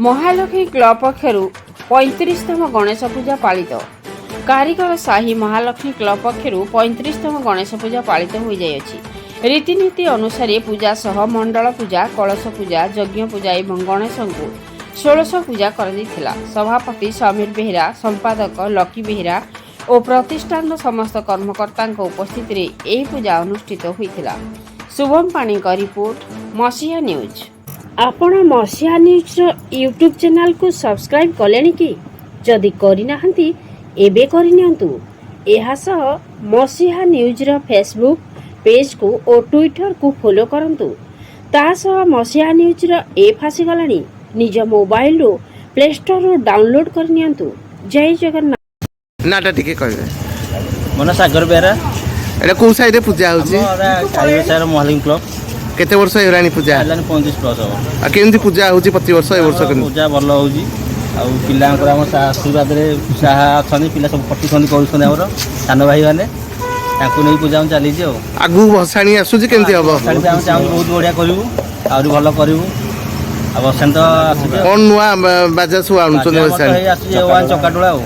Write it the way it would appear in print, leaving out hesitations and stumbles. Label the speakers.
Speaker 1: Mahalakshmi club पक्षर 35तम Ganesh पूजा पालित। कारिगर साही Mahalakshmi club पक्षर 35तम Ganesh पूजा पालित हो जाइए। रीतिनीति अनुसार पूजा सह मंडल पूजा, कलश पूजा, यज्ञ पूजा और गणेश को 16 पूजा कर सभापति समीर बेहेरा, संपादक लकी बेहेरा और प्रतिष्ठान समस्त कर्मकर्ता उपस्थित यह पूजा अनुष्ठित होता। शुभम पाणी का रिपोर्ट, मसीहा न्यूज। आपण मसीहा न्यूज यूट्यूब चैनल को सब्सक्राइब कले कि जदि करना एबे करनियंतु। एहा सह मसीहा न्यूज रो फेसबुक पेज को और ट्विटर को फॉलो करंतु। ता सह मसीहा न्यूज रो ऐप आसी गलानी। निज मोबाइल रो प्ले स्टोर रो डाउनलोड करनियंतु। जय जगन्नाथ।
Speaker 2: नाटा टिके कहबे
Speaker 3: मन सागर बेरा
Speaker 2: एटा को साइड पूजा होची
Speaker 3: सर महालक्ष्मी क्लब
Speaker 2: केते वर्ष हेरानी पूजा
Speaker 3: हेलानी 35 प्लस हो।
Speaker 2: आ केमती पूजा होची प्रति वर्ष ए वर्ष केमती
Speaker 3: पूजा भल होची। आ पिलांकर हम आशीर्वाद रे साहा अछनी पिला सब प्रतिखंड करूछन हमर सान भाई माने ताकू नै पूजा हम चली जे।
Speaker 2: आगु भसाणी आसुची केमती हबो
Speaker 3: हम बहुत बढ़िया करिवु और भल करिवु। अब बसन तो
Speaker 2: कोन नुआ बाजा सु आनु चने भसाणी
Speaker 3: आसी जे चकाडोळा हो।